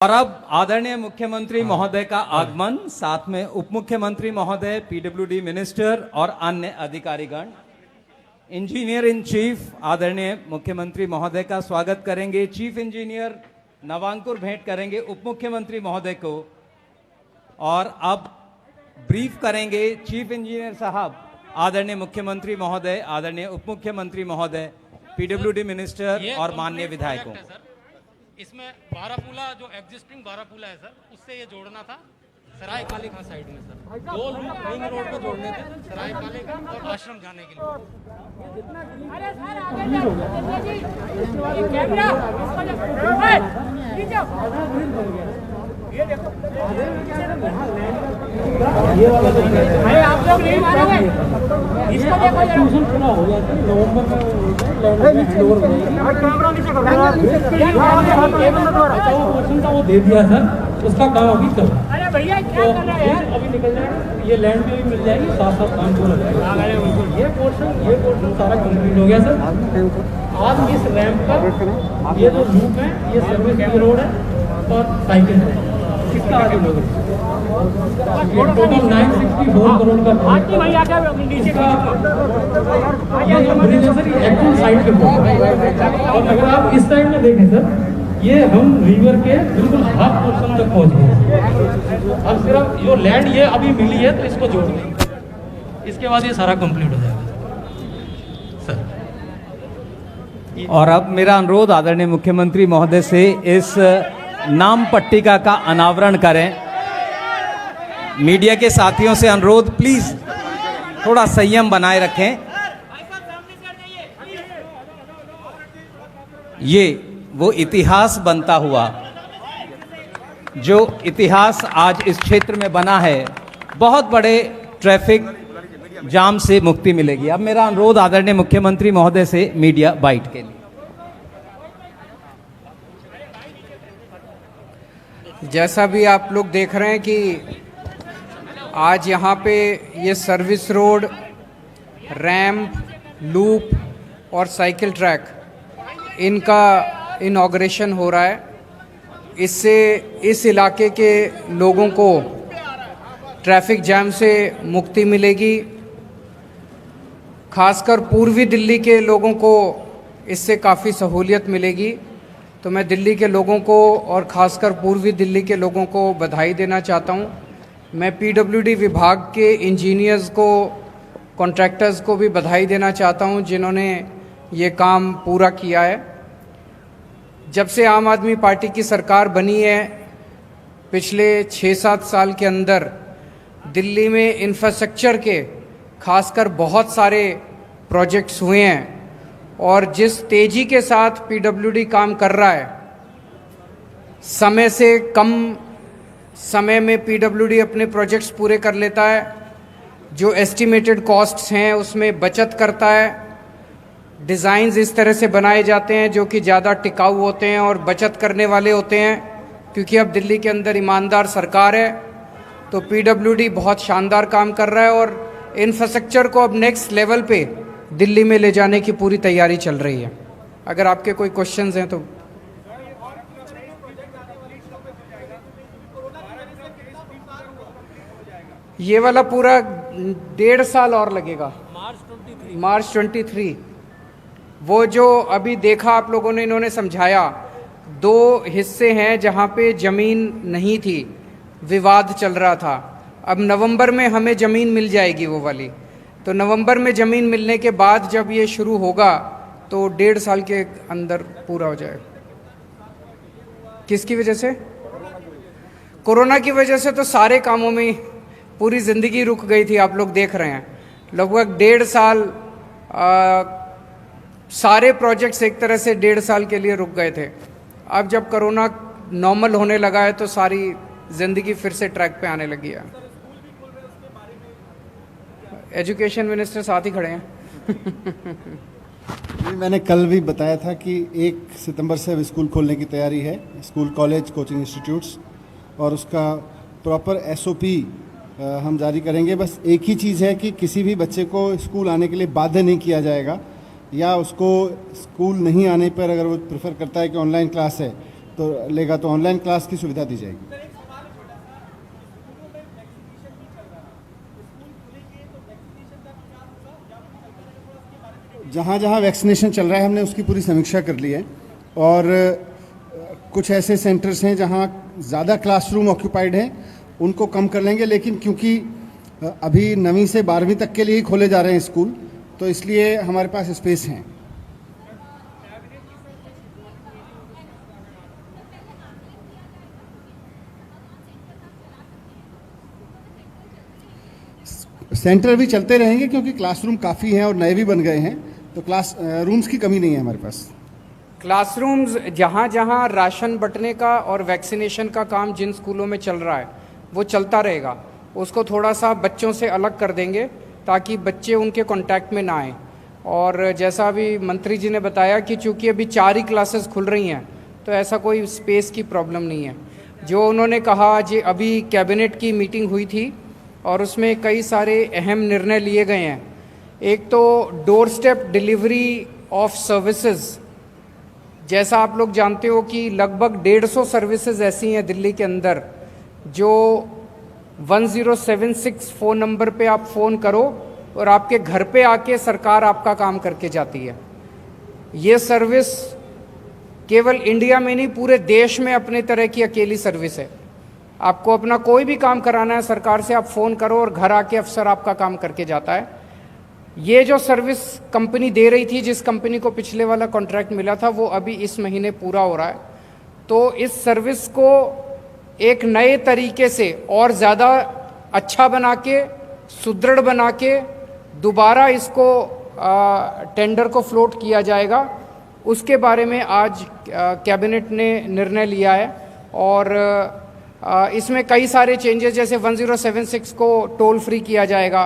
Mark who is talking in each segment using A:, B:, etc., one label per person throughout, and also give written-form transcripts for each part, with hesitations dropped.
A: और अब आदरणीय मुख्यमंत्री महोदय का आगमन, साथ में उप मुख्यमंत्री महोदय, पीडब्ल्यूडी मिनिस्टर और अन्य अधिकारीगण इंजीनियर इन चीफ आदरणीय मुख्यमंत्री महोदय का स्वागत करेंगे। चीफ इंजीनियर नवांकुर भेंट करेंगे उप मुख्यमंत्री महोदय को और अब ब्रीफ करेंगे चीफ इंजीनियर साहब, आदरणीय मुख्यमंत्री महोदय, आदरणीय उप मुख्यमंत्री महोदय, पीडब्ल्यूडी मिनिस्टर और माननीय विधायकों।
B: इसमें बारापुला जो एग्जिस्टिंग बारापुला है सर, उससे ये जोड़ना था सराय काली खां साइड में सर। दो लूप रिंग रोड को जोड़ने थे, सराय काली खां और आश्रम जाने के लिए।
C: अरे सर आगे जाइए, कैमरा ये देखो, अरे आप लोग नहीं मारोगे, इसको देखो ट्यूशन पूरा हो गया था नवंबर में कैमरा नीचे करो,
D: वो दे दिया सर, उसका काम अभी चल रहा है।
C: अरे भैया क्या कर रहे हैं,
D: अभी निकल जाएगा, ये लैंड भी मिल जाएगी, साथ साथ काम हो जाएगा। ये पोर्शन सारा कंप्लीट हो गया सर। आज इस रैंप पर ये जो लूप है, ये सर्विस रोड है और साइकिल है, कितना आगे लोग टोटल 964 करोड़ का
C: भैया क्या नीचे का
D: ये जो ब्रिज है सर, ये एक्चुअल साइड पे और अगर आप इस साइड में देखें सर, ये हम रिवर के बिल्कुल हाफ पोर्शन तक पहुंच गए। अब सिर्फ जो लैंड ये अभी मिली है तो इसको जोड़ देंगे, इसके बाद ये सारा कंप्लीट हो जाएगा सर।
A: और अब मेरा अनुरोध आदरणीय मुख्यमंत्री महोदय से इस नाम पट्टिका का अनावरण करें। मीडिया के साथियों से अनुरोध, प्लीज थोड़ा संयम बनाए रखें। ये वो इतिहास बनता हुआ, जो इतिहास आज इस क्षेत्र में बना है, बहुत बड़े ट्रैफिक जाम से मुक्ति मिलेगी। अब मेरा अनुरोध आदरणीय मुख्यमंत्री महोदय से मीडिया बाइट के लिए।
E: जैसा भी आप लोग देख रहे हैं कि आज यहाँ पे ये सर्विस रोड, रैंप, लूप और साइकिल ट्रैक, इनका इनॉग्रेशन हो रहा है। इससे इस इलाके के लोगों को ट्रैफिक जैम से मुक्ति मिलेगी। खासकर पूर्वी दिल्ली के लोगों को इससे काफ़ी सहूलियत मिलेगी। तो मैं दिल्ली के लोगों को और ख़ासकर पूर्वी दिल्ली के लोगों को बधाई देना चाहता हूँ। मैं पीडब्ल्यूडी विभाग के इंजीनियर्स को, कॉन्ट्रैक्टर्स को भी बधाई देना चाहता हूँ जिन्होंने ये काम पूरा किया है। जब से आम आदमी पार्टी की सरकार बनी है, पिछले 6-7 साल के अंदर दिल्ली में इंफ्रास्ट्रक्चर के खासकर बहुत सारे प्रोजेक्ट्स हुए हैं और जिस तेज़ी के साथ पीडब्ल्यूडी काम कर रहा है, समय से कम समय में पीडब्ल्यूडी अपने प्रोजेक्ट्स पूरे कर लेता है। जो एस्टिमेटेड कॉस्ट्स हैं उसमें बचत करता है। डिज़ाइंस इस तरह से बनाए जाते हैं जो कि ज़्यादा टिकाऊ होते हैं और बचत करने वाले होते हैं। क्योंकि अब दिल्ली के अंदर ईमानदार सरकार है, तो पीडब्ल्यूडी बहुत शानदार काम कर रहा है और इंफ्रास्ट्रक्चर को अब नेक्स्ट लेवल पे दिल्ली में ले जाने की पूरी तैयारी चल रही है। अगर आपके कोई क्वेश्चंस हैं तो। ये वाला पूरा 1.5 साल और लगेगा, मार्च 23। वो जो अभी देखा आप लोगों ने, इन्होंने समझाया, 2 हिस्से हैं जहाँ पे ज़मीन नहीं थी, विवाद चल रहा था। अब नवंबर में हमें ज़मीन मिल जाएगी वो वाली। तो नवंबर में ज़मीन मिलने के बाद जब ये शुरू होगा तो 1.5 साल के अंदर पूरा हो जाएगा। किसकी वजह से? कोरोना की वजह से तो सारे कामों में पूरी ज़िंदगी रुक गई थी। आप लोग देख रहे हैं लगभग 1.5 साल सारे प्रोजेक्ट्स एक तरह से 1.5 साल के लिए रुक गए थे। अब जब कोरोना नॉर्मल होने लगा है तो सारी ज़िंदगी फिर से ट्रैक पे आने लगी है। एजुकेशन मिनिस्टर साथ ही खड़े हैं।
F: मैंने कल भी बताया था कि 1 सितंबर से अब स्कूल खोलने की तैयारी है, स्कूल, कॉलेज, कोचिंग इंस्टीट्यूट्स, और उसका प्रॉपर एसओपी हम जारी करेंगे। बस एक ही चीज़ है कि किसी भी बच्चे को स्कूल आने के लिए बाध्य नहीं किया जाएगा, या उसको स्कूल नहीं आने पर अगर वो प्रेफर करता है कि ऑनलाइन क्लास है तो लेगा तो ऑनलाइन क्लास की सुविधा दी जाएगी। जहाँ जहाँ वैक्सीनेशन चल रहा है हमने उसकी पूरी समीक्षा कर ली है, और कुछ ऐसे सेंटर्स हैं जहाँ ज़्यादा क्लासरूम ऑक्यूपाइड हैं उनको कम कर लेंगे, लेकिन क्योंकि अभी 9वीं से 12वीं तक के लिए ही खोले जा रहे हैं स्कूल, तो इसलिए हमारे पास स्पेस हैं। सेंटर भी चलते रहेंगे क्योंकि क्लासरूम काफ़ी हैं और नए भी बन गए हैं, तो क्लास रूम्स की कमी नहीं है हमारे पास।
E: क्लासरूम्स जहाँ जहाँ राशन बंटने का और वैक्सीनेशन का काम जिन स्कूलों में चल रहा है वो चलता रहेगा, उसको थोड़ा सा बच्चों से अलग कर देंगे ताकि बच्चे उनके कांटेक्ट में ना आए। और जैसा अभी मंत्री जी ने बताया कि चूंकि अभी 4 ही क्लासेस खुल रही हैं तो ऐसा कोई स्पेस की प्रॉब्लम नहीं है। जो उन्होंने कहा जी, अभी कैबिनेट की मीटिंग हुई थी और उसमें कई सारे अहम निर्णय लिए गए हैं। एक तो door step delivery of services, जैसा आप लोग जानते हो कि लगभग 150 सर्विसेज ऐसी हैं दिल्ली के अंदर जो 1076 फ़ोन नंबर पे आप फ़ोन करो और आपके घर पे आके सरकार आपका काम करके जाती है। ये सर्विस केवल इंडिया में नहीं, पूरे देश में अपने तरह की अकेली सर्विस है। आपको अपना कोई भी काम कराना है सरकार से, आप फ़ोन करो और घर आके अफसर आपका काम करके जाता है। ये जो सर्विस कंपनी दे रही थी, जिस कंपनी को पिछले वाला कॉन्ट्रैक्ट मिला था, वो अभी इस महीने पूरा हो रहा है। तो इस सर्विस को एक नए तरीके से और ज़्यादा अच्छा बना के, सुदृढ़ बना के दोबारा इसको टेंडर को फ्लोट किया जाएगा। उसके बारे में आज कैबिनेट ने निर्णय लिया है और इसमें कई सारे चेंजेस, जैसे 1076 को टोल फ्री किया जाएगा।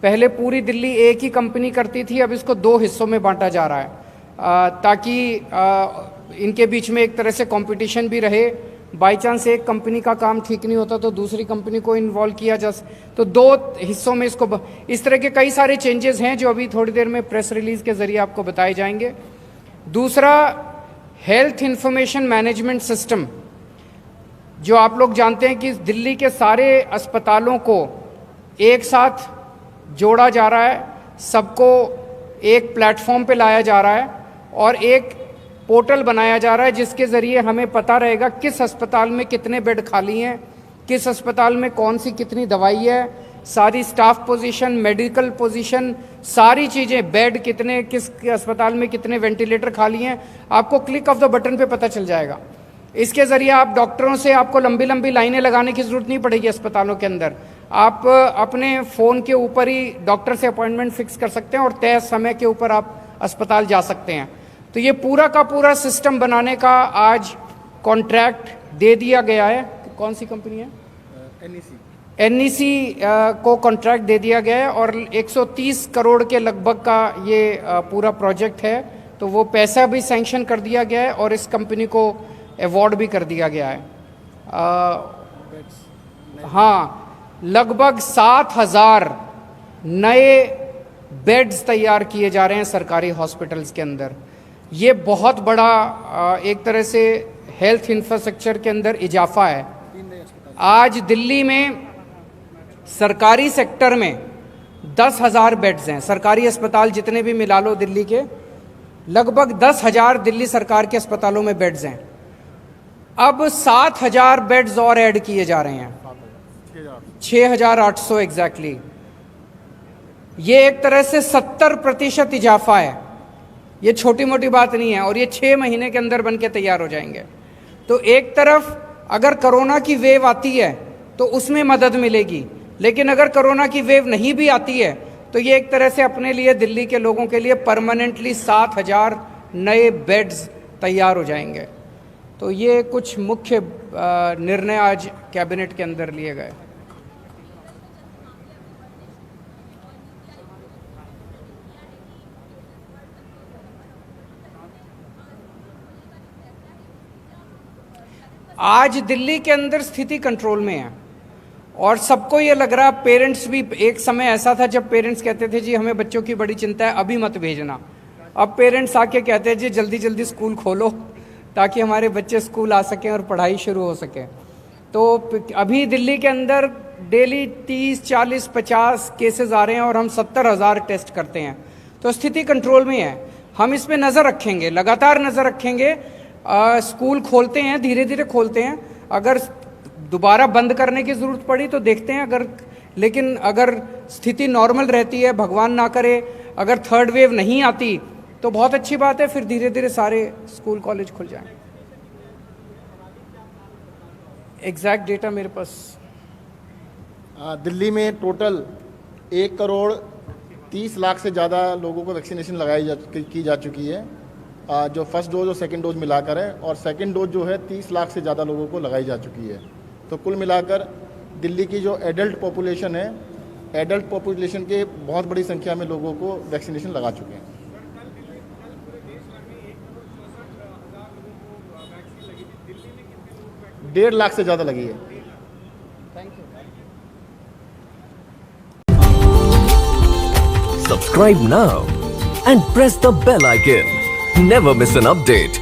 E: पहले पूरी दिल्ली एक ही कंपनी करती थी, अब इसको 2 हिस्सों में बांटा जा रहा है ताकि इनके बीच में एक तरह से कंपटीशन भी रहे। बाई चांस एक कंपनी का काम ठीक नहीं होता तो दूसरी कंपनी को इन्वॉल्व किया जा, तो 2 हिस्सों में इसको, इस तरह के कई सारे चेंजेस हैं जो अभी थोड़ी देर में प्रेस रिलीज के जरिए आपको बताए जाएंगे। दूसरा, हेल्थ इंफॉर्मेशन मैनेजमेंट सिस्टम, जो आप लोग जानते हैं कि दिल्ली के सारे अस्पतालों को एक साथ जोड़ा जा रहा है, सबको एक प्लेटफॉर्म पे लाया जा रहा है और एक पोर्टल बनाया जा रहा है जिसके ज़रिए हमें पता रहेगा किस अस्पताल में कितने बेड खाली हैं, किस अस्पताल में कौन सी कितनी दवाई है, सारी स्टाफ पोजीशन, मेडिकल पोजीशन, सारी चीज़ें, बेड कितने, किस अस्पताल में कितने वेंटिलेटर खाली हैं, आपको क्लिक ऑफ द बटन पे पता चल जाएगा। इसके ज़रिए आप डॉक्टरों से, आपको लंबी लंबी लाइनें लगाने की ज़रूरत नहीं पड़ेगी अस्पतालों के अंदर। आप अपने फ़ोन के ऊपर ही डॉक्टर से अपॉइंटमेंट फिक्स कर सकते हैं और तय समय के ऊपर आप अस्पताल जा सकते हैं। तो ये पूरा का पूरा सिस्टम बनाने का आज कॉन्ट्रैक्ट दे दिया गया है। कौन सी कंपनी है? NEC को कॉन्ट्रैक्ट दे दिया गया है और 130 करोड़ के लगभग का ये पूरा प्रोजेक्ट है। तो वो पैसा भी सैंक्शन कर दिया गया है और इस कंपनी को अवार्ड भी कर दिया गया है। हाँ, लगभग 7,000 नए बेड्स तैयार किए जा रहे हैं सरकारी हॉस्पिटल्स के अंदर। ये बहुत बड़ा एक तरह से हेल्थ इंफ्रास्ट्रक्चर के अंदर इजाफा है। आज दिल्ली में सरकारी सेक्टर में 10,000 बेड्स हैं। सरकारी अस्पताल जितने भी मिला लो दिल्ली के, लगभग 10,000 दिल्ली सरकार के अस्पतालों में बेड्स हैं। अब 7,000 बेड्स और ऐड किए जा रहे हैं, 6,800 एग्जैक्टली। ये एक तरह से 70% इजाफा है। ये छोटी मोटी बात नहीं है और ये 6 महीने के अंदर बन के तैयार हो जाएंगे। तो एक तरफ अगर कोरोना की वेव आती है तो उसमें मदद मिलेगी, लेकिन अगर कोरोना की वेव नहीं भी आती है तो ये एक तरह से अपने लिए, दिल्ली के लोगों के लिए परमानेंटली 7,000 नए बेड्स तैयार हो जाएंगे। तो ये कुछ मुख्य निर्णय आज कैबिनेट के अंदर लिए गए। आज दिल्ली के अंदर स्थिति कंट्रोल में है और सबको ये लग रहा, पेरेंट्स भी, एक समय ऐसा था जब पेरेंट्स कहते थे जी हमें बच्चों की बड़ी चिंता है, अभी मत भेजना। अब पेरेंट्स आके कहते हैं जी जल्दी जल्दी स्कूल खोलो ताकि हमारे बच्चे स्कूल आ सकें और पढ़ाई शुरू हो सके। तो अभी दिल्ली के अंदर डेली 30, 40, 50 केसेस आ रहे हैं और हम 70,000 टेस्ट करते हैं, तो स्थिति कंट्रोल में है। हम इस पे नज़र रखेंगे, लगातार नज़र रखेंगे। स्कूल खोलते हैं, धीरे धीरे खोलते हैं, अगर दोबारा बंद करने की ज़रूरत पड़ी तो देखते हैं, लेकिन अगर स्थिति नॉर्मल रहती है, भगवान ना करे अगर थर्ड वेव नहीं आती तो बहुत अच्छी बात है, फिर धीरे धीरे सारे स्कूल कॉलेज खुल जाएं। एग्जैक्ट डेटा मेरे पास।
G: दिल्ली में टोटल 1,30,00,000 से ज़्यादा लोगों को वैक्सीनेशन की जा चुकी है, जो फर्स्ट डोज और सेकंड डोज मिलाकर है, और सेकंड डोज जो है 30 लाख से ज़्यादा लोगों को लगाई जा चुकी है। तो कुल मिलाकर दिल्ली की जो एडल्ट पॉपुलेशन है, एडल्ट पॉपुलेशन के बहुत बड़ी संख्या में लोगों को वैक्सीनेशन लगा चुके हैं। डेढ़ लाख से ज़्यादा लगी है।
H: Subscribe now and press the bell icon. Never miss an update.